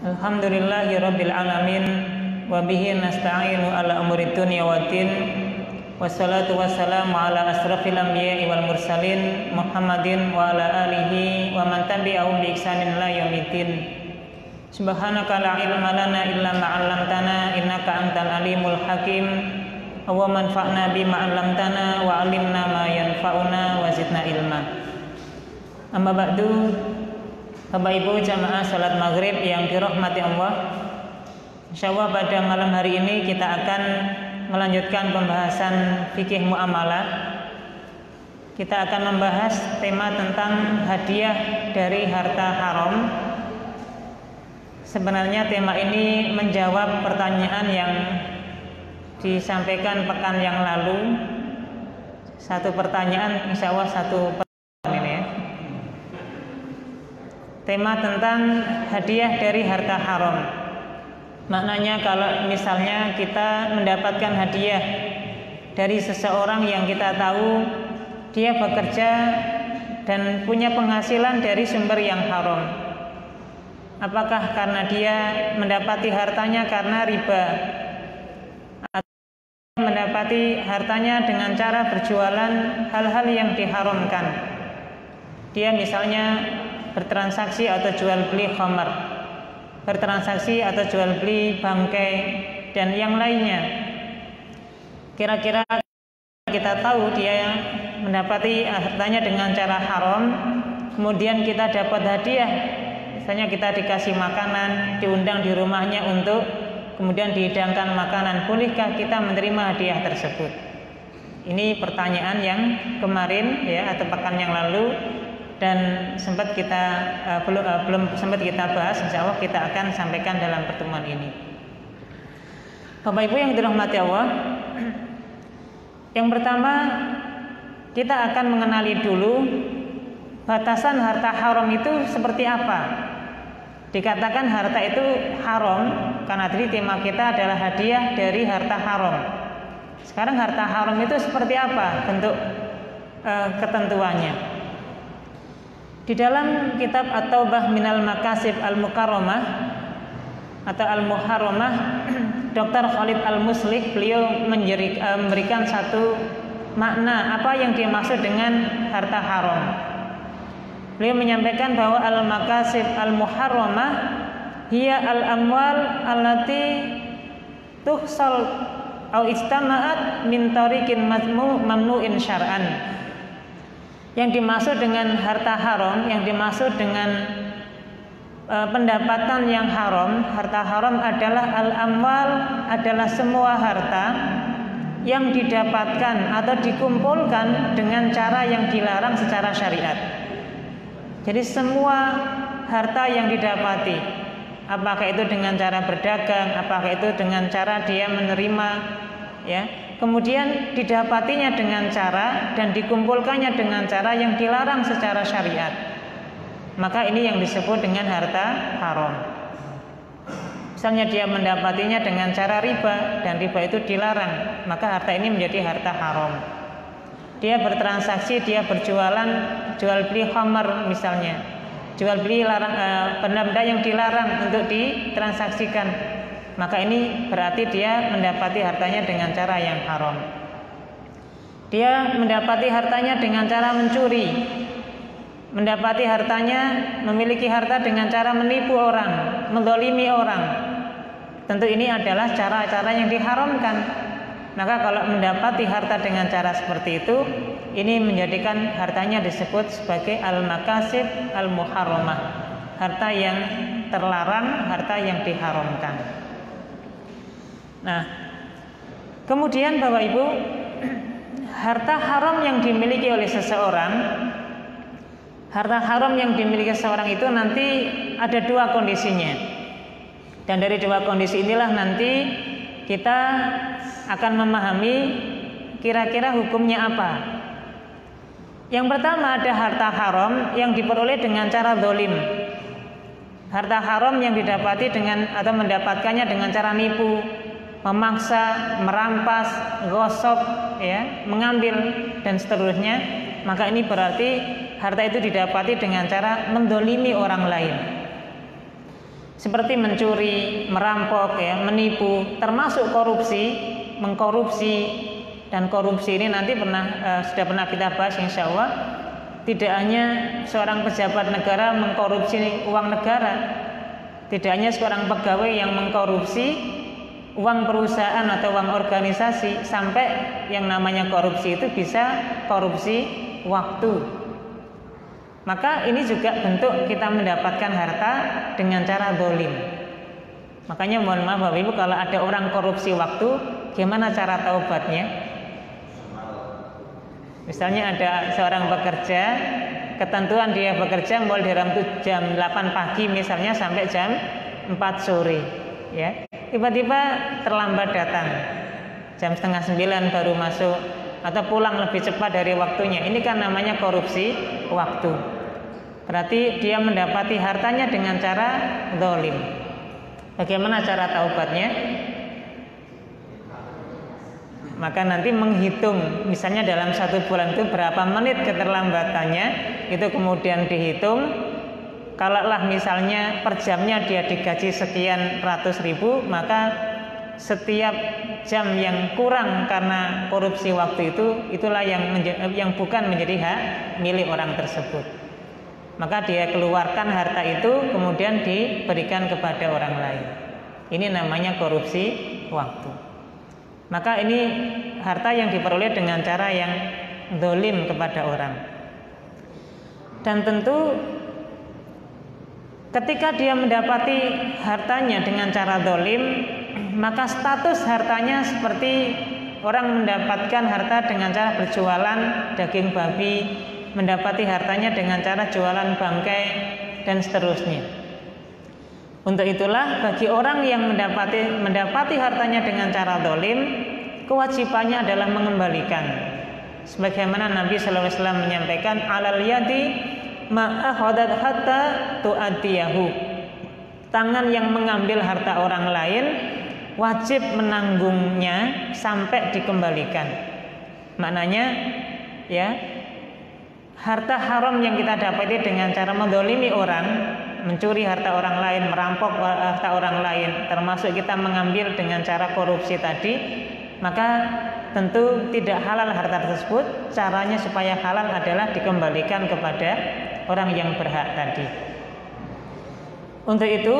Alhamdulillahirabbil alamin wa bihi nasta'inu ala umuri dunya waddin. Wassalatu wassalamu ala asrafil anbiya'i wal mursalin Muhammadin wa ala alihi wa man tabi'ahum bi ihsanin ila yaumiddin. Subhanaka la ilma lana illa ma 'allamtana innaka antal alimul hakim. Wa manfa'na bima 'allamtana wa 'allimna ma yanfa'una wa zidna ilma. Amma ba'du. Bapak Ibu jamaah salat maghrib yang dirahmati Allah, insyaallah pada malam hari ini kita akan melanjutkan pembahasan fikih muamalah. Kita akan membahas tema tentang hadiah dari harta haram. Sebenarnya tema ini menjawab pertanyaan yang disampaikan pekan yang lalu. Satu pertanyaan, insyaallah satu pertanyaan ini ya. Tema tentang hadiah dari harta haram. Maknanya kalau misalnya kita mendapatkan hadiah dari seseorang yang kita tahu dia bekerja dan punya penghasilan dari sumber yang haram. Apakah karena dia mendapati hartanya karena riba, atau mendapati hartanya dengan cara berjualan hal-hal yang diharamkan? Dia misalnya bertransaksi atau jual beli khamar, bertransaksi atau jual beli bangkai dan yang lainnya. Kira-kira kita tahu dia mendapati hartanya dengan cara haram, kemudian kita dapat hadiah, misalnya kita dikasih makanan, diundang di rumahnya untuk kemudian dihidangkan makanan, bolehkah kita menerima hadiah tersebut? Ini pertanyaan yang kemarin ya, atau pekan yang lalu, dan sempat kita belum sempat kita bahas. Insyaallah kita akan sampaikan dalam pertemuan ini. Bapak Ibu yang dirahmati Allah, yang pertama kita akan mengenali dulu batasan harta haram itu seperti apa. Dikatakan harta itu haram karena tadi tema kita adalah hadiah dari harta haram. Sekarang harta haram itu seperti apa bentuk ketentuannya? Di dalam kitab At-Taubah Minal Makasib Al-Mukarramah atau Al-Muharramah, Dr. Khalid Al-Muslih beliau memberikan satu makna apa yang dimaksud dengan harta haram. Beliau menyampaikan bahwa Al-Makasib Al-Muharramah hiya al-amwal allati tuhsal au istama'at min tariqin mamnu'in syar'an. Yang dimaksud dengan harta haram, yang dimaksud dengan pendapatan yang haram, harta haram adalah al-amwal, adalah semua harta yang didapatkan atau dikumpulkan dengan cara yang dilarang secara syariat. Jadi semua harta yang didapati, apakah itu dengan cara berdagang, apakah itu dengan cara dia menerima, ya, kemudian didapatinya dengan cara dan dikumpulkannya dengan cara yang dilarang secara syariat, maka ini yang disebut dengan harta haram. Misalnya dia mendapatinya dengan cara riba dan riba itu dilarang, maka harta ini menjadi harta haram. Dia bertransaksi, dia berjualan, jual beli khamar misalnya, jual beli benda-benda yang dilarang untuk ditransaksikan, maka ini berarti dia mendapati hartanya dengan cara yang haram. Dia mendapati hartanya dengan cara mencuri, mendapati hartanya, memiliki harta dengan cara menipu orang, menzalimi orang. Tentu ini adalah cara-cara yang diharamkan. Maka kalau mendapati harta dengan cara seperti itu, ini menjadikan hartanya disebut sebagai al-makasib al-muharramah, harta yang terlarang, harta yang diharamkan. Nah, kemudian Bapak Ibu, harta haram yang dimiliki oleh seseorang, harta haram yang dimiliki seseorang itu nanti ada dua kondisinya. Dan dari dua kondisi inilah nanti kita akan memahami kira-kira hukumnya apa. Yang pertama ada harta haram yang diperoleh dengan cara zalim. Harta haram yang didapati dengan atau mendapatkannya dengan cara nipu, memaksa, merampas, gosok, ya, mengambil dan seterusnya, maka ini berarti harta itu didapati dengan cara mendolimi orang lain. seperti mencuri, merampok, ya, menipu, termasuk korupsi, mengkorupsi. Dan korupsi ini nanti sudah pernah kita bahas insya Allah. Tidak hanya seorang pejabat negara mengkorupsi uang negara, tidak hanya seorang pegawai yang mengkorupsi uang perusahaan atau uang organisasi, sampai yang namanya korupsi itu bisa korupsi waktu. Maka ini juga bentuk kita mendapatkan harta dengan cara zalim. Makanya mohon maaf Bapak Ibu, kalau ada orang korupsi waktu, gimana cara taubatnya? Misalnya ada seorang bekerja, ketentuan dia bekerja mulai dari jam 8 pagi misalnya sampai jam 4 sore, ya. Tiba-tiba terlambat datang, jam 8:30 baru masuk, atau pulang lebih cepat dari waktunya. Ini kan namanya korupsi waktu. Berarti dia mendapati hartanya dengan cara zalim. Bagaimana cara taubatnya? Maka nanti menghitung, misalnya dalam 1 bulan itu berapa menit keterlambatannya, itu kemudian dihitung. Kalaulah misalnya per jamnya dia digaji sekian ratus ribu, maka setiap jam yang kurang karena korupsi waktu itu, itulah yang bukan menjadi hak milik orang tersebut. Maka dia keluarkan harta itu kemudian diberikan kepada orang lain. Ini namanya korupsi waktu. Maka ini harta yang diperoleh dengan cara yang zalim kepada orang. Dan tentu ketika dia mendapati hartanya dengan cara zalim, maka status hartanya seperti orang mendapatkan harta dengan cara berjualan daging babi, mendapati hartanya dengan cara jualan bangkai, dan seterusnya. Untuk itulah bagi orang yang mendapati hartanya dengan cara zalim, kewajibannya adalah mengembalikan. Sebagaimana Nabi sallallahu alaihi wasallam menyampaikan, alal yadi ma ahadat hatta tu'adiyahu. Tangan yang mengambil harta orang lain wajib menanggungnya sampai dikembalikan. Maknanya, ya, harta haram yang kita dapati dengan cara menzalimi orang, mencuri harta orang lain, merampok harta orang lain, termasuk kita mengambil dengan cara korupsi tadi, maka tentu tidak halal harta tersebut. Caranya supaya halal adalah dikembalikan kepada orang yang berhak tadi. Untuk itu,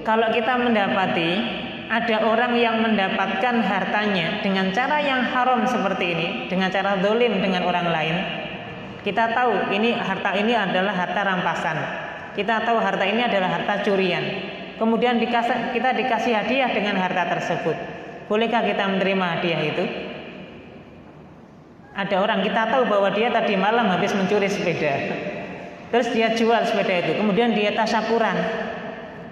kalau kita mendapati ada orang yang mendapatkan hartanya dengan cara yang haram seperti ini, dengan cara zalim dengan orang lain, kita tahu ini harta ini adalah harta rampasan. Kita tahu harta ini adalah harta curian. Kemudian kita dikasih hadiah dengan harta tersebut. Bolehkah kita menerima hadiah itu? Ada orang kita tahu bahwa dia tadi malam habis mencuri sepeda, terus dia jual sepeda itu, kemudian dia tasyakuran.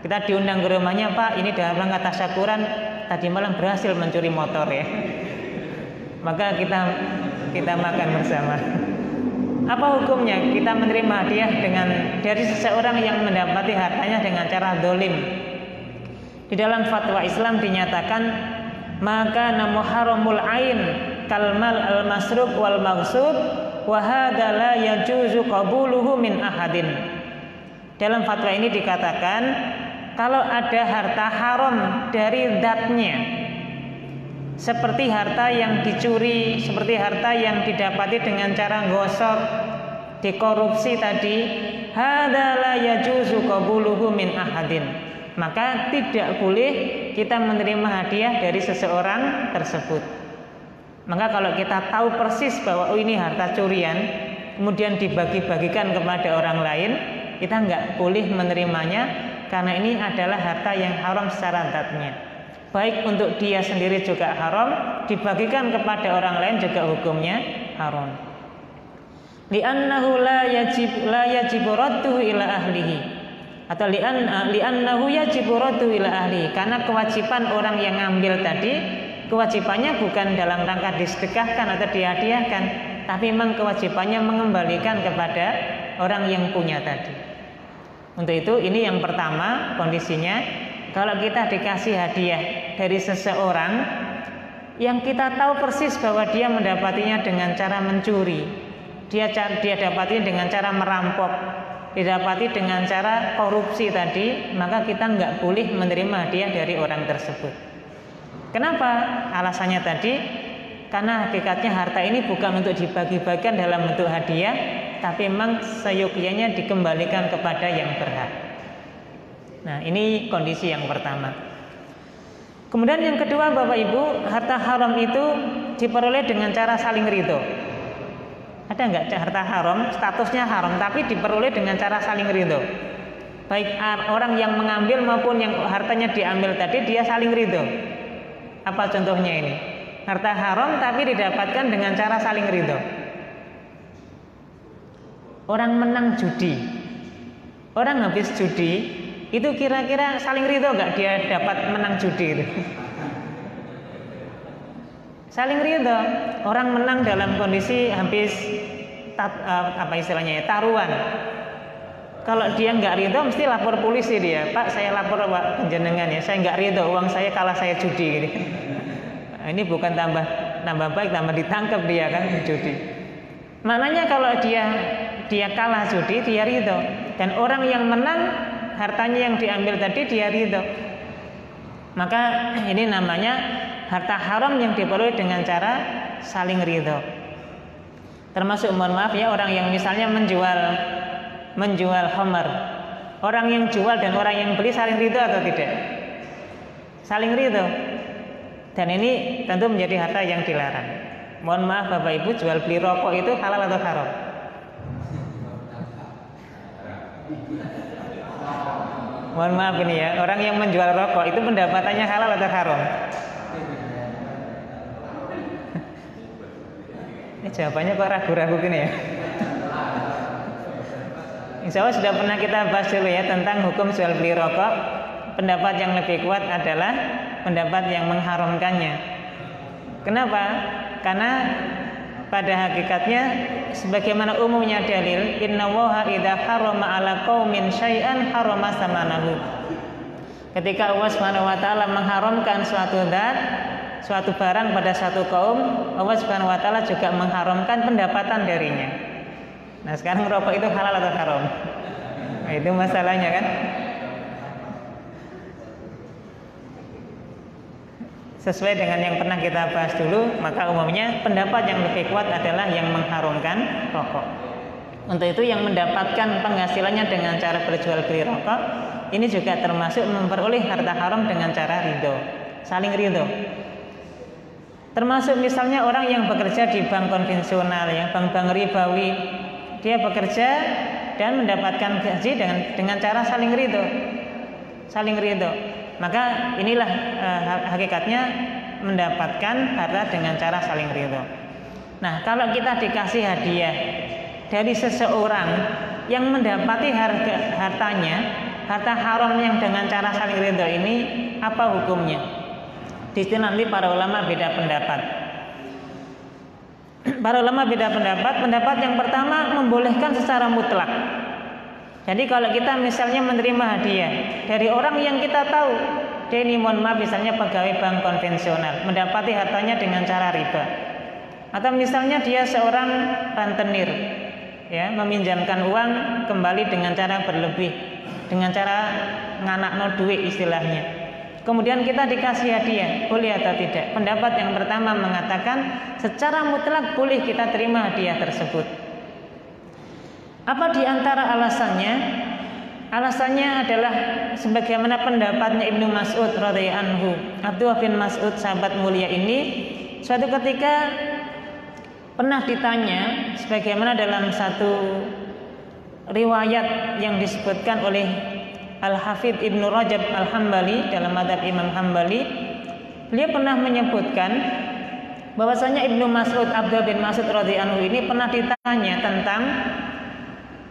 Kita diundang ke rumahnya, Pak, ini dalam rangka tasyakuran, tadi malam berhasil mencuri motor, ya. Maka kita makan bersama. Apa hukumnya kita menerima hadiah dari seseorang yang mendapati hartanya dengan cara zalim? Di dalam fatwa Islam dinyatakan, maka muharramul ain kalmal al-masruk wal maghsub wa hadza la yajuzu qabuluhu min ahadin. Dalam fatwa ini dikatakan, kalau ada harta haram dari zatnya, seperti harta yang dicuri, seperti harta yang didapati dengan cara gosok, dikorupsi tadi, hadza la yajuzu qabuluhu min ahadin. Maka tidak boleh kita menerima hadiah dari seseorang tersebut. Maka kalau kita tahu persis bahwa ini harta curian, kemudian dibagi-bagikan kepada orang lain, kita nggak boleh menerimanya, karena ini adalah harta yang haram secara zatnya. Baik untuk dia sendiri juga haram, dibagikan kepada orang lain juga hukumnya haram. Li'annahu la yajibu radduhu ila ahlihi, atau li'annahu yajibu radduhu ila ahlihi, karena kewajiban orang yang ngambil tadi, kewajibannya bukan dalam rangka disedekahkan atau dihadiahkan, tapi memang kewajibannya mengembalikan kepada orang yang punya tadi. Untuk itu ini yang pertama kondisinya, kalau kita dikasih hadiah dari seseorang yang kita tahu persis bahwa dia mendapatinya dengan cara mencuri, dia dapatinya dengan cara merampok, didapati dengan cara korupsi tadi, maka kita nggak boleh menerima hadiah dari orang tersebut. Kenapa? Alasannya tadi, karena hakikatnya harta ini bukan untuk dibagi-bagikan dalam bentuk hadiah, tapi memang seyogyanya dikembalikan kepada yang berhak. Nah, ini kondisi yang pertama. Kemudian yang kedua, Bapak Ibu, harta haram itu diperoleh dengan cara saling ridho. Ada nggak harta haram, statusnya haram, tapi diperoleh dengan cara saling ridho? Baik orang yang mengambil maupun yang hartanya diambil tadi, dia saling ridho. Apa contohnya ini? Harta haram tapi didapatkan dengan cara saling ridho. Orang menang judi, orang habis judi, itu kira-kira saling ridho nggak dia dapat menang judi itu? Saling ridho. Orang menang dalam kondisi habis taruhan. Kalau dia nggak ridho, mesti lapor polisi dia. Pak, saya lapor Pak penjenengan ya. Saya nggak ridho, uang saya kalah, saya judi. Gitu. Nah, ini bukan tambah baik, tambah ditangkap dia kan judi. Maknanya kalau dia kalah judi, dia ridho. Dan orang yang menang, hartanya yang diambil tadi dia ridho. Maka ini namanya harta haram yang diperoleh dengan cara saling ridho. Termasuk, mohon maaf ya, orang yang misalnya menjual khamar. Orang yang jual dan orang yang beli saling ridho atau tidak? Saling ridho. Dan ini tentu menjadi harta yang dilarang. Mohon maaf Bapak Ibu, jual beli rokok itu halal atau haram? Mohon maaf ini ya, orang yang menjual rokok itu pendapatannya halal atau haram? Ini jawabannya kok ragu-ragu gini ya. Insya Allah sudah pernah kita bahas dulu ya tentang hukum jual beli rokok. Pendapat yang lebih kuat adalah pendapat yang mengharamkannya. Kenapa? Karena pada hakikatnya sebagaimana umumnya dalil, innallaha idza harrama 'ala qaumin syai'an harrama samanahu. Ketika Allah Subhanahu wa taala mengharamkan suatu barang pada satu kaum, Allah Subhanahu wa taala juga mengharamkan pendapatan darinya. Nah, sekarang rokok itu halal atau haram? Nah, itu masalahnya kan? Sesuai dengan yang pernah kita bahas dulu, maka umumnya pendapat yang lebih kuat adalah yang mengharamkan rokok. Untuk itu yang mendapatkan penghasilannya dengan cara berjual beli rokok, ini juga termasuk memperoleh harta haram dengan cara ridho, saling ridho. Termasuk misalnya orang yang bekerja di bank konvensional ya, bank-bank ribawi, dia bekerja dan mendapatkan gaji dengan cara saling ridho, saling ridho. Maka inilah hakikatnya mendapatkan harta dengan cara saling ridho. Nah, kalau kita dikasih hadiah dari seseorang yang mendapati hartanya, harta haram yang dengan cara saling ridho ini, apa hukumnya? Di situ nanti para ulama beda pendapat. Para ulama beda pendapat. Pendapat yang pertama membolehkan secara mutlak. Jadi kalau kita misalnya menerima hadiah dari orang yang kita tahu, dia ini mohon maaf misalnya pegawai bank konvensional, mendapati hartanya dengan cara riba. Atau misalnya dia seorang rentenir, ya, meminjamkan uang kembali dengan cara berlebih, dengan cara nganakno duit istilahnya. Kemudian kita dikasih hadiah, boleh atau tidak? Pendapat yang pertama mengatakan secara mutlak boleh kita terima hadiah tersebut. Apa di antara alasannya? Alasannya adalah sebagaimana pendapatnya Ibnu Mas'ud radhiyallahu anhu. Abdullah bin Mas'ud, sahabat mulia ini, suatu ketika pernah ditanya, sebagaimana dalam satu riwayat yang disebutkan oleh Al-Hafidh Ibnu Rajab Al-Hambali dalam madzhab Imam Hambali, beliau pernah menyebutkan bahwasanya Ibnu Mas'ud, Abdullah bin Mas'ud radhiyallahu anhu ini pernah ditanya tentang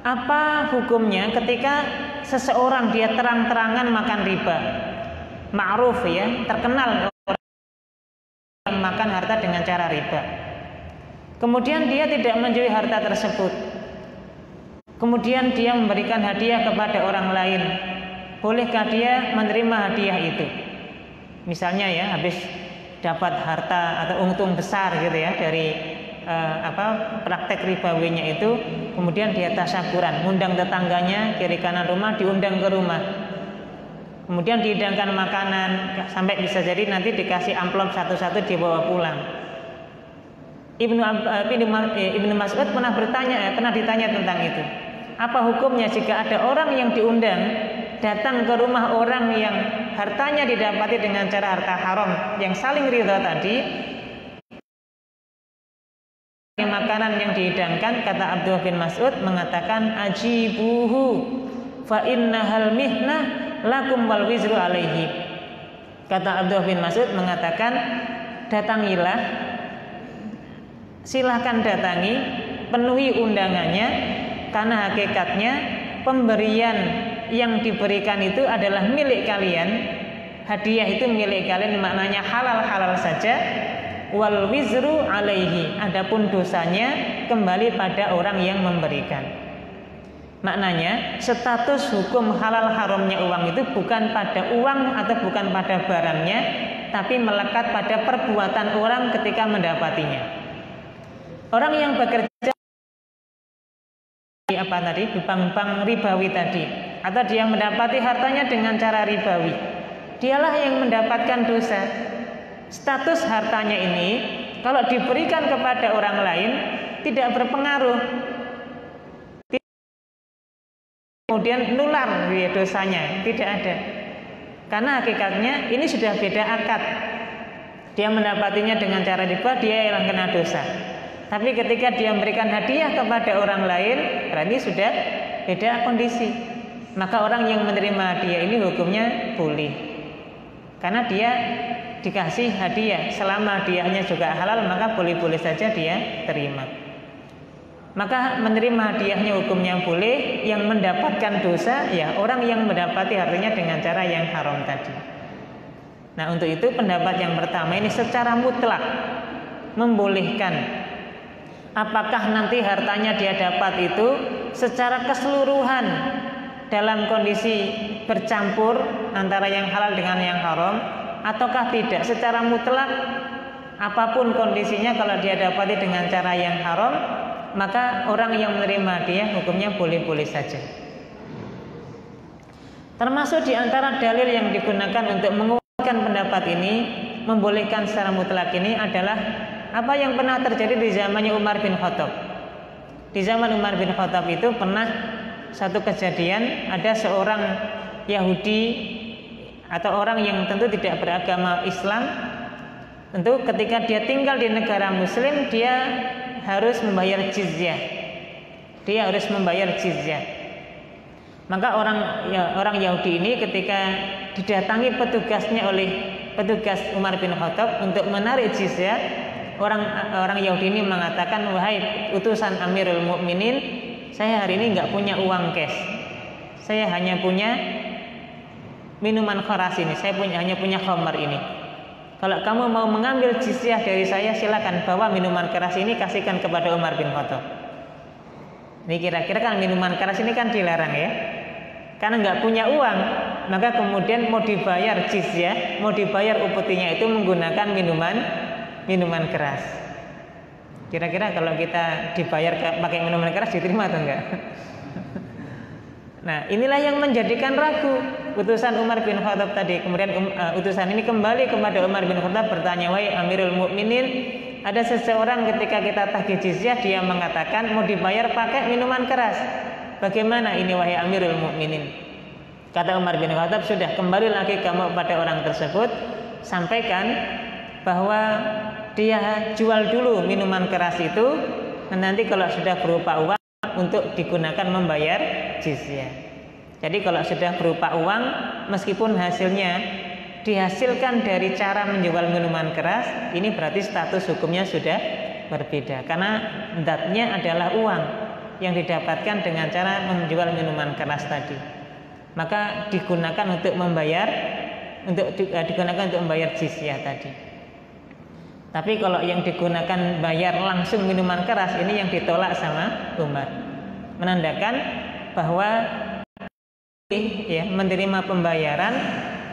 apa hukumnya ketika seseorang dia terang-terangan makan riba, ma'ruf ya, terkenal orang makan harta dengan cara riba. Kemudian dia tidak menjauhi harta tersebut. Kemudian dia memberikan hadiah kepada orang lain. Bolehkah dia menerima hadiah itu? Misalnya ya, habis dapat harta atau untung besar gitu ya dari praktek ribawinya itu, kemudian dia tasyakuran, ngundang tetangganya kiri kanan rumah, diundang ke rumah, kemudian dihidangkan makanan sampai bisa jadi nanti dikasih amplop satu-satu dibawa pulang. Ibnu Mas'ud pernah ditanya tentang itu. Apa hukumnya jika ada orang yang diundang datang ke rumah orang yang hartanya didapati dengan cara harta haram yang saling ridha tadi, makanan yang dihidangkan, kata Abdullah bin Mas'ud mengatakan ajibuhu fa innahal mihnah lakum wal wizru alaihi. Kata Abdullah bin Mas'ud mengatakan, datangilah, silahkan datangi, penuhi undangannya, karena hakikatnya pemberian yang diberikan itu adalah milik kalian. Hadiah itu milik kalian, maknanya halal-halal saja. Wal wizru alaihi, adapun dosanya kembali pada orang yang memberikan. Maknanya status hukum halal haramnya uang itu bukan pada uang atau bukan pada barangnya, tapi melekat pada perbuatan orang ketika mendapatinya. Orang yang bekerja di bank-bank ribawi tadi, atau dia mendapati hartanya dengan cara ribawi, dialah yang mendapatkan dosa. Status hartanya ini kalau diberikan kepada orang lain tidak berpengaruh, kemudian nular dosanya, tidak ada. Karena hakikatnya ini sudah beda akad. Dia mendapatinya dengan cara riba, dia yang kena dosa. Tapi ketika dia memberikan hadiah kepada orang lain, berarti sudah beda kondisi. Maka orang yang menerima hadiah ini hukumnya boleh, karena dia dikasih hadiah. Selama hadiahnya juga halal, maka boleh-boleh saja dia terima. Maka menerima hadiahnya hukumnya boleh. Yang mendapatkan dosa ya orang yang mendapati hartanya dengan cara yang haram tadi. Nah, untuk itu pendapat yang pertama ini secara mutlak membolehkan. Apakah nanti hartanya dia dapat itu secara keseluruhan dalam kondisi bercampur antara yang halal dengan yang haram, ataukah tidak secara mutlak apapun kondisinya, kalau dia dapati dengan cara yang haram, maka orang yang menerima dia hukumnya boleh-boleh saja. Termasuk di antara dalil yang digunakan untuk menguatkan pendapat ini, membolehkan secara mutlak ini adalah apa yang pernah terjadi di zamannya Umar bin Khattab. Di zaman Umar bin Khattab itu pernah satu kejadian, ada seorang Yahudi atau orang yang tentu tidak beragama Islam. Tentu ketika dia tinggal di negara Muslim, dia harus membayar jizyah. Dia harus membayar jizyah. Maka orang Yahudi ini ketika didatangi petugasnya oleh petugas Umar bin Khattab untuk menarik jizyah, orang Yahudi ini mengatakan, wahai utusan Amirul Mukminin, saya hari ini nggak punya uang cash, saya hanya punya minuman keras ini, saya hanya punya khamar ini. Kalau kamu mau mengambil jizyah dari saya, silakan bawa minuman keras ini, kasihkan kepada Umar bin Khattab. Ini kira-kira kan minuman keras ini kan dilarang ya, karena nggak punya uang, maka kemudian mau dibayar jizyah, mau dibayar upetinya itu menggunakan minuman keras. Kira-kira kalau kita dibayar pakai minuman keras diterima atau enggak? Nah, inilah yang menjadikan ragu utusan Umar bin Khattab tadi. Kemudian utusan ini kembali kepada Umar bin Khattab bertanya, wahai Amirul Mukminin, ada seseorang ketika kita tagih jizyah dia mengatakan mau dibayar pakai minuman keras. Bagaimana ini wahai Amirul Mukminin? Kata Umar bin Khattab, sudah, kembali lagi kamu pada orang tersebut, sampaikan bahwa dia jual dulu minuman keras itu, dan nanti kalau sudah berupa uang untuk digunakan membayar jizyah. Jadi kalau sudah berupa uang, meskipun hasilnya dihasilkan dari cara menjual minuman keras, ini berarti status hukumnya sudah berbeda, karena zatnya adalah uang yang didapatkan dengan cara menjual minuman keras tadi. Maka digunakan untuk membayar jizyah tadi. Tapi kalau yang digunakan bayar langsung minuman keras, ini yang ditolak sama Umar, menandakan bahwa menerima pembayaran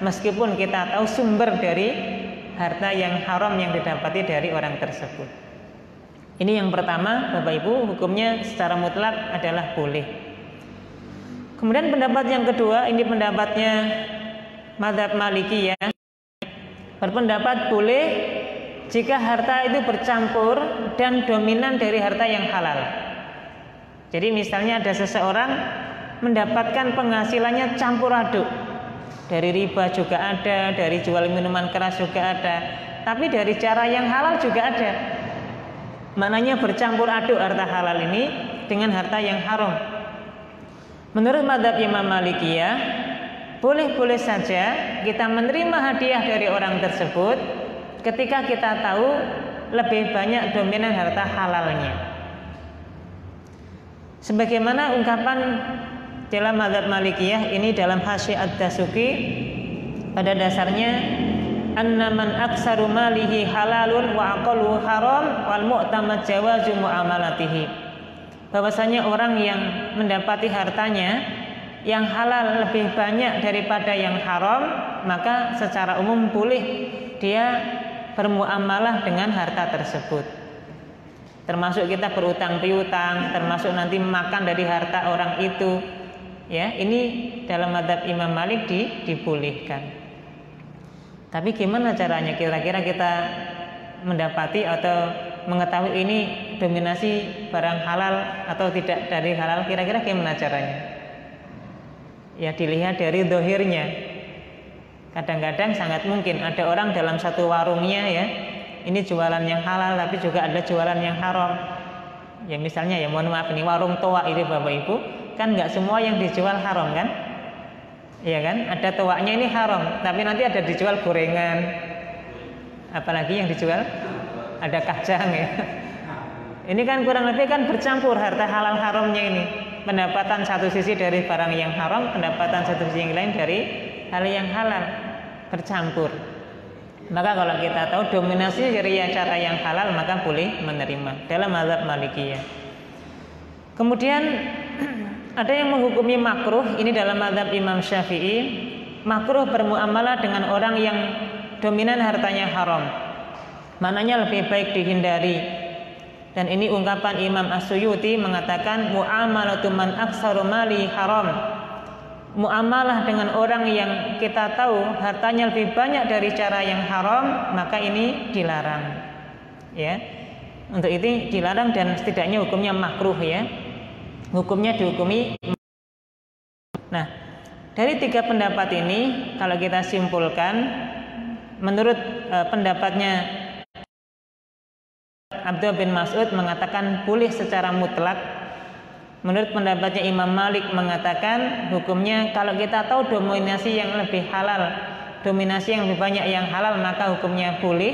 meskipun kita tahu sumber dari harta yang haram yang didapati dari orang tersebut. Ini yang pertama, Bapak Ibu, hukumnya secara mutlak adalah boleh. Kemudian pendapat yang kedua, ini pendapatnya mazhab Malikiyah, berpendapat boleh jika harta itu bercampur dan dominan dari harta yang halal. Jadi misalnya ada seseorang mendapatkan penghasilannya campur aduk, dari riba juga ada, dari jual minuman keras juga ada, tapi dari cara yang halal juga ada. Maknanya bercampur aduk harta halal ini dengan harta yang haram. Menurut mazhab Imam Malikiyah, boleh-boleh saja kita menerima hadiah dari orang tersebut ketika kita tahu lebih banyak dominan harta halalnya. Sebagaimana ungkapan dalam mazhab Malikiyah ini dalam Hasyiah Ad-Dasuki, pada dasarnya anna man aksaru malihi halalun wa aqallu haram wal mu'tamad jawazu muamalatihi. Bahwasanya orang yang mendapati hartanya yang halal lebih banyak daripada yang haram, maka secara umum boleh dia bermuamalah dengan harta tersebut. Termasuk kita berutang piutang, termasuk nanti makan dari harta orang itu. Ya, ini dalam mazhab Imam Malik dibolehkan. Tapi gimana caranya kira-kira kita mendapati atau mengetahui ini dominasi barang halal atau tidak dari halal, kira-kira gimana caranya? Ya dilihat dari dohirnya. Kadang-kadang sangat mungkin ada orang dalam satu warungnya ya, ini jualan yang halal tapi juga ada jualan yang haram. Ya misalnya ya mohon maaf ini warung toa itu Bapak Ibu, kan nggak semua yang dijual haram kan? Iya kan? Ada toaknya ini haram, tapi nanti ada dijual gorengan. Apalagi yang dijual ada kacang ya. Ini kan kurang lebih kan bercampur harta halal haramnya ini. Pendapatan satu sisi dari barang yang haram, pendapatan satu sisi yang lain dari hal yang halal, bercampur. Maka kalau kita tahu dominasi dari cara yang halal, maka boleh menerima dalam mazhab Malikiyah. Kemudian ada yang menghukumi makruh, ini dalam mazhab Imam Syafi'i, makruh bermuamalah dengan orang yang dominan hartanya haram. Maknanya lebih baik dihindari. Dan ini ungkapan Imam As-Suyuti mengatakan muamalatu man aksaru mali haram. Muamalah dengan orang yang kita tahu hartanya lebih banyak dari cara yang haram, maka ini dilarang. Ya. Untuk itu dilarang dan setidaknya hukumnya makruh ya. Hukumnya dihukumi. Nah, dari tiga pendapat ini kalau kita simpulkan, menurut pendapatnya Abdullah bin Mas'ud mengatakan boleh secara mutlak. Menurut pendapatnya Imam Malik mengatakan hukumnya kalau kita tahu dominasi yang lebih halal, dominasi yang lebih banyak yang halal, maka hukumnya boleh.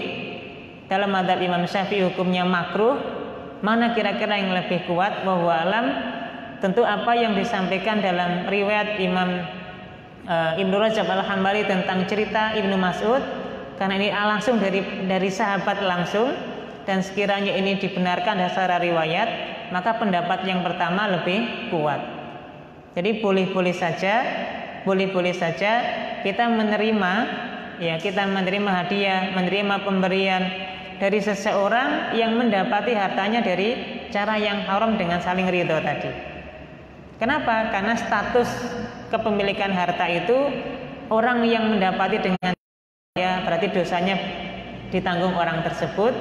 Dalam mazhab Imam Syafi'i hukumnya makruh. Mana kira-kira yang lebih kuat? Wallahu alam. Tentu apa yang disampaikan dalam riwayat Imam Ibnu Rajab Al-Hambali tentang cerita Ibnu Mas'ud, karena ini langsung dari sahabat langsung, dan sekiranya ini dibenarkan secara riwayat, maka pendapat yang pertama lebih kuat. Jadi boleh-boleh saja kita menerima hadiah, menerima pemberian dari seseorang yang mendapati hartanya dari cara yang haram dengan saling ridho tadi. Kenapa? Karena status kepemilikan harta itu orang yang mendapati dengan ya berarti dosanya ditanggung orang tersebut.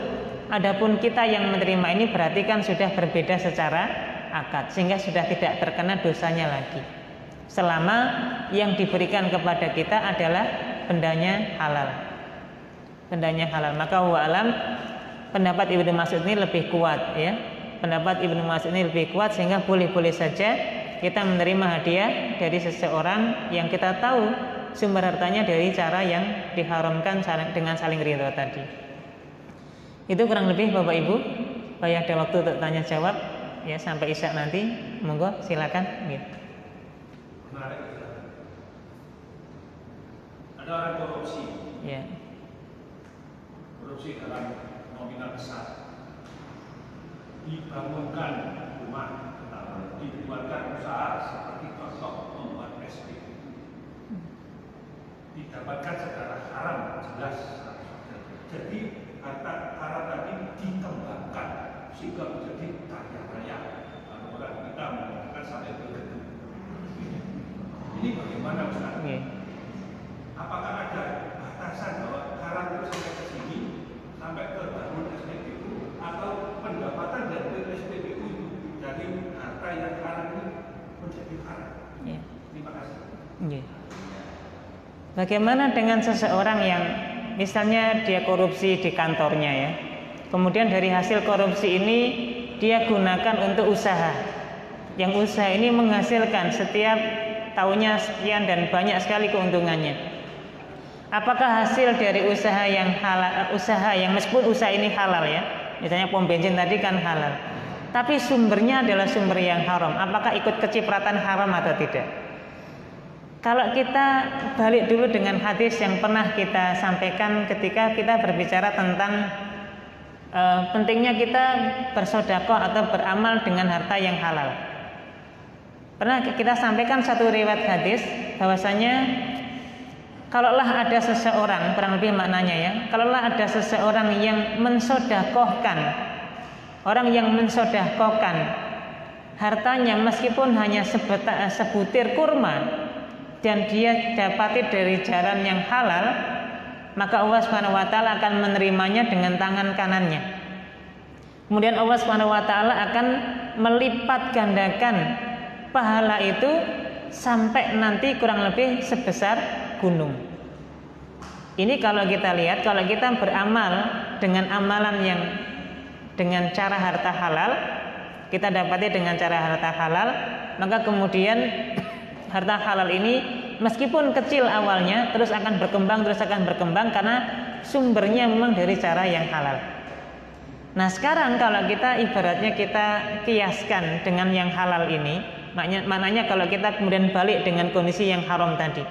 Adapun kita yang menerima ini berarti kan sudah berbeda secara akad, sehingga sudah tidak terkena dosanya lagi. Selama yang diberikan kepada kita adalah bendanya halal. Bendanya halal. Maka wa alam pendapat Ibnu Mas'ud ini lebih kuat ya. Pendapat Ibnu Mas'ud ini lebih kuat sehingga boleh-boleh saja kita menerima hadiah dari seseorang yang kita tahu sumber hartanya dari cara yang diharamkan dengan saling ridho tadi. Itu kurang lebih Bapak Ibu. Supaya ada waktu untuk tanya jawab ya sampai isya nanti. Monggo silakan. Gitu. Ada orang korupsi. Ya. Korupsi dalam nominal besar. Dibangunkan rumah, dibuatkan usaha seperti contoh membuat SD. Didapatkan secara haram jelas. Jadi harta haram tadi dikembangkan sehingga menjadi kaya raya. Orang kita mengatakan sampai begitu. Ini bagaimana Ustaz? Apakah ada batasan bahwa haram itu sampai ke sini, sampai ke bangun SPBU, atau pendapatan dari SPBU itu dari harta yang haram ini menjadi haram? Terima kasih. Bagaimana dengan seseorang yang misalnya dia korupsi di kantornya ya, kemudian dari hasil korupsi ini dia gunakan untuk usaha, yang usaha ini menghasilkan setiap tahunnya sekian dan banyak sekali keuntungannya. Apakah hasil dari usaha yang halal, usaha yang meskipun usaha ini halal ya, misalnya pom bensin tadi kan halal, tapi sumbernya adalah sumber yang haram, apakah ikut kecipratan haram atau tidak? Kalau kita balik dulu dengan hadis yang pernah kita sampaikan ketika kita berbicara tentang pentingnya kita bersedekah atau beramal dengan harta yang halal. Pernah kita sampaikan satu riwayat hadis bahwasanya kalaulah ada seseorang, kurang lebih maknanya ya, kalaulah ada seseorang yang mensedekahkan, orang yang mensedekahkan hartanya meskipun hanya sebutir kurma dan dia dapati dari jalan yang halal, maka Allah Subhanahu wa taala akan menerimanya dengan tangan kanannya. Kemudian Allah Subhanahu wa taala akan melipat gandakan pahala itu sampai nanti kurang lebih sebesar gunung. Ini kalau kita lihat, kalau kita beramal dengan amalan yang dengan cara harta halal, kita dapati dengan cara harta halal, maka kemudian harta halal ini meskipun kecil awalnya terus akan berkembang karena sumbernya memang dari cara yang halal. Nah sekarang kalau kita ibaratnya kita kiaskan dengan yang halal ini, maknanya kalau kita kemudian balik dengan kondisi yang haram tadi,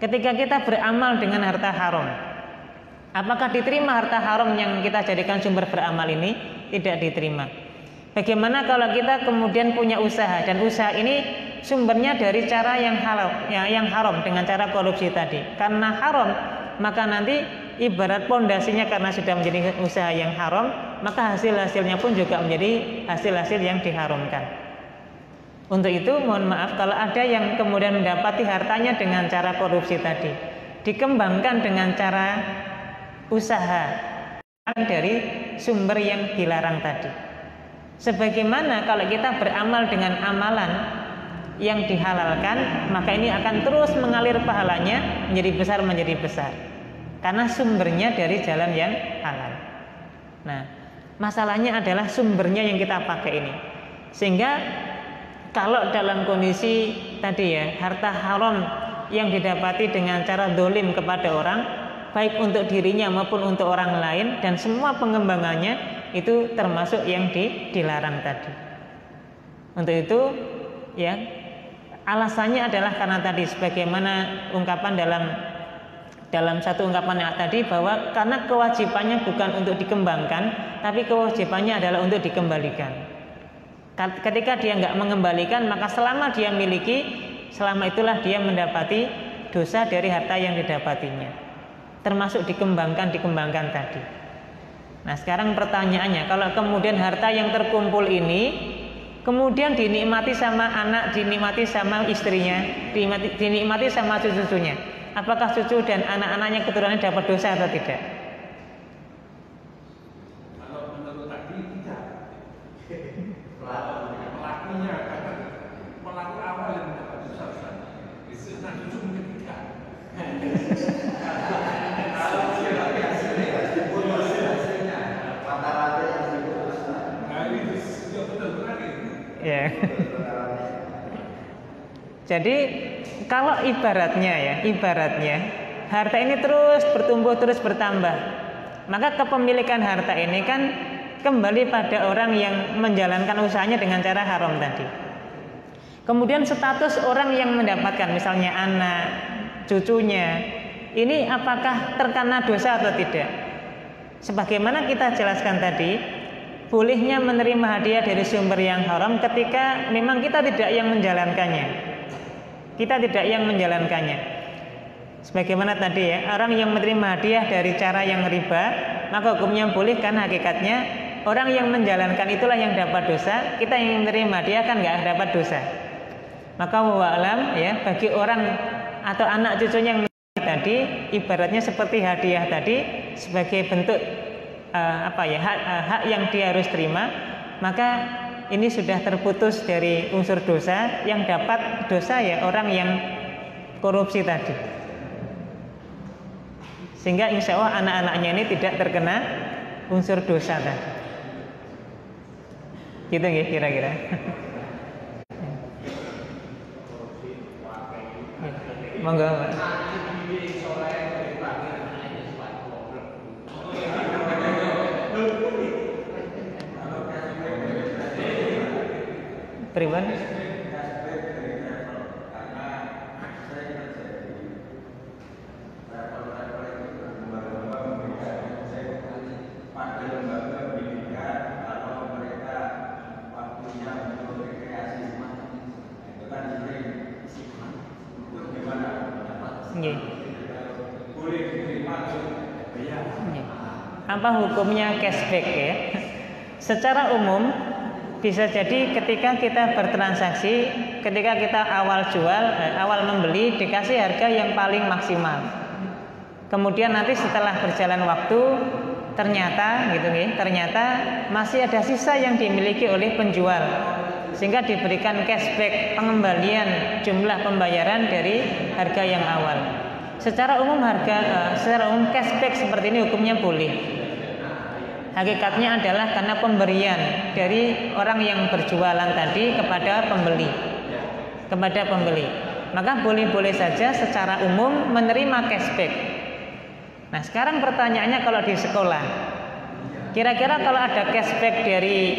ketika kita beramal dengan harta haram, apakah diterima harta haram yang kita jadikan sumber beramal ini? Tidak diterima. Bagaimana kalau kita kemudian punya usaha dan usaha ini sumbernya dari cara yang halal, yang haram dengan cara korupsi tadi? Karena haram, maka nanti ibarat pondasinya karena sudah menjadi usaha yang haram, maka hasil-hasilnya pun juga menjadi hasil-hasil yang diharamkan. Untuk itu mohon maaf kalau ada yang kemudian mendapati hartanya dengan cara korupsi tadi, dikembangkan dengan cara usaha dari sumber yang dilarang tadi. Sebagaimana kalau kita beramal dengan amalan yang dihalalkan, maka ini akan terus mengalir pahalanya menjadi besar karena sumbernya dari jalan yang halal. Nah, masalahnya adalah sumbernya yang kita pakai ini. Sehingga kalau dalam kondisi tadi ya, harta haram yang didapati dengan cara dolim kepada orang, baik untuk dirinya maupun untuk orang lain, dan semua pengembangannya itu termasuk yang dilarang tadi. Untuk itu ya, alasannya adalah karena tadi sebagaimana ungkapan dalam satu ungkapan yang tadi, bahwa karena kewajibannya bukan untuk dikembangkan, tapi kewajibannya adalah untuk dikembalikan. Ketika dia nggak mengembalikan, maka selama dia miliki, selama itulah dia mendapati dosa dari harta yang didapatinya, termasuk dikembangkan tadi. Nah sekarang pertanyaannya, kalau kemudian harta yang terkumpul ini kemudian dinikmati sama anak, dinikmati sama istrinya, dinikmati sama cucu-cucunya, apakah cucu dan anak-anaknya keturunannya dapat dosa atau tidak? Kalau menurut tadi tidak. Pelakunya, pelaku awal yang mendapat dosa, nah cucu mungkin tidak. Ya. Jadi kalau ibaratnya harta ini terus bertumbuh, terus bertambah, maka kepemilikan harta ini kan kembali pada orang yang menjalankan usahanya dengan cara haram tadi. Kemudian status orang yang mendapatkan, misalnya anak, cucunya, ini apakah terkena dosa atau tidak? Sebagaimana kita jelaskan tadi, bolehnya menerima hadiah dari sumber yang haram ketika memang kita tidak yang menjalankannya. Sebagaimana tadi ya, orang yang menerima hadiah dari cara yang riba, maka hukumnya boleh karena hakikatnya Orang yang menjalankan itulah yang dapat dosa, kita yang menerima dia kan nggak dapat dosa. Maka wa'alam ya, bagi orang atau anak cucunya yang tadi ibaratnya seperti hadiah tadi sebagai bentuk hak yang dia harus terima, maka ini sudah terputus dari unsur dosa. Yang dapat dosa ya orang yang korupsi tadi. Sehingga insya Allah anak-anaknya ini tidak terkena unsur dosa tadi. Gitu ya kira-kira. Monggo Pak. Pribadi. Apa hukumnya cashback ya? Secara umum bisa jadi ketika kita bertransaksi, ketika kita awal jual, awal membeli dikasih harga yang paling maksimal. Kemudian nanti setelah berjalan waktu ternyata masih ada sisa yang dimiliki oleh penjual, sehingga diberikan cashback, pengembalian jumlah pembayaran dari harga yang awal. Secara umum cashback seperti ini hukumnya boleh. Hakikatnya adalah karena pemberian dari orang yang berjualan tadi kepada pembeli. Maka boleh-boleh saja secara umum menerima cashback. Nah, sekarang pertanyaannya kalau di sekolah, kira-kira kalau ada cashback dari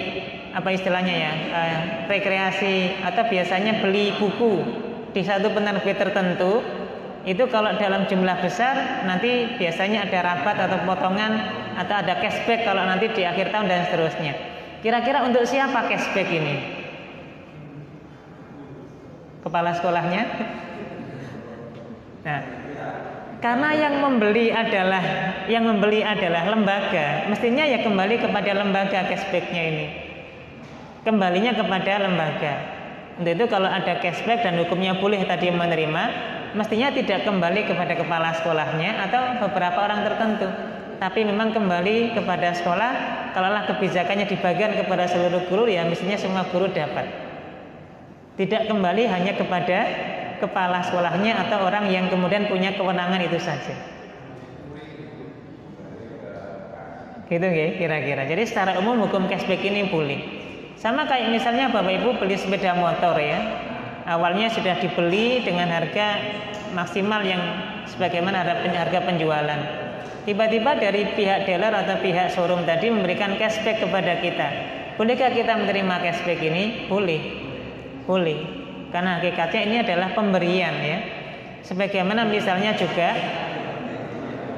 rekreasi atau biasanya beli buku di satu penerbit tertentu, itu kalau dalam jumlah besar nanti biasanya ada rabat atau potongan atau ada cashback kalau nanti di akhir tahun dan seterusnya. Kira-kira untuk siapa cashback ini? Kepala sekolahnya? Nah, karena yang membeli adalah lembaga, mestinya ya kembali kepada lembaga cashbacknya ini. Kembalinya kepada lembaga. Untuk itu kalau ada cashback dan hukumnya boleh tadi menerima, mestinya tidak kembali kepada kepala sekolahnya atau beberapa orang tertentu, tapi memang kembali kepada sekolah. Kalaulah kebijakannya dibagikan kepada seluruh guru, ya mestinya semua guru dapat. Tidak kembali hanya kepada kepala sekolahnya atau orang yang kemudian punya kewenangan itu saja. Gitu ya kira-kira. Jadi secara umum hukum cashback ini boleh. Sama kayak misalnya Bapak Ibu beli sepeda motor ya. Awalnya sudah dibeli dengan harga maksimal yang sebagaimana harga penjualan. Tiba-tiba dari pihak dealer atau pihak showroom tadi memberikan cashback kepada kita. Bolehkah kita menerima cashback ini? Boleh. Karena hakikatnya ini adalah pemberian ya. Sebagaimana misalnya juga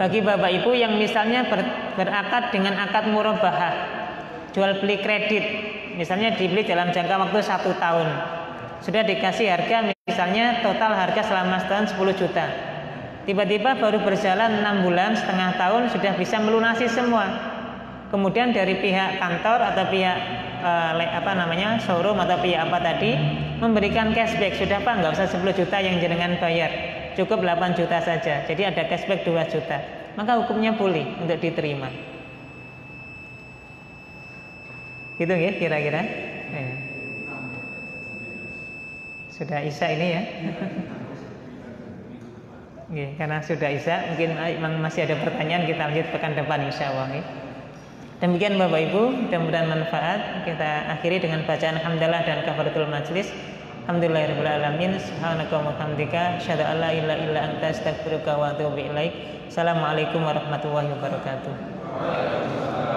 bagi Bapak Ibu yang misalnya berakad dengan akad murabahah, jual beli kredit, misalnya dibeli dalam jangka waktu 1 tahun. Sudah dikasih harga misalnya total harga selama setahun 10 juta. Tiba-tiba baru berjalan 6 bulan, setengah tahun sudah bisa melunasi semua. Kemudian dari pihak kantor atau pihak showroom atau pihak apa tadi memberikan cashback. Sudah Pak, nggak usah 10 juta yang jenengan bayar, cukup 8 juta saja. Jadi ada cashback 2 juta. Maka hukumnya boleh untuk diterima. Gitu ya kira-kira. Ya. Sudah Isya ini ya. Karena sudah Isya, mungkin masih ada pertanyaan, kita lanjut pekan depan insyaallah. Demikian Bapak Ibu, mudah-mudahan manfaat. Kita akhiri dengan bacaan hamdalah dan kafaratul majlis. Alhamdulillahirabbil alamin. Subhanaka wa bihamdika asyhadu an la ilaha illa anta astaghfiruka wa atubu ilaik. Assalamualaikum warahmatullahi wabarakatuh.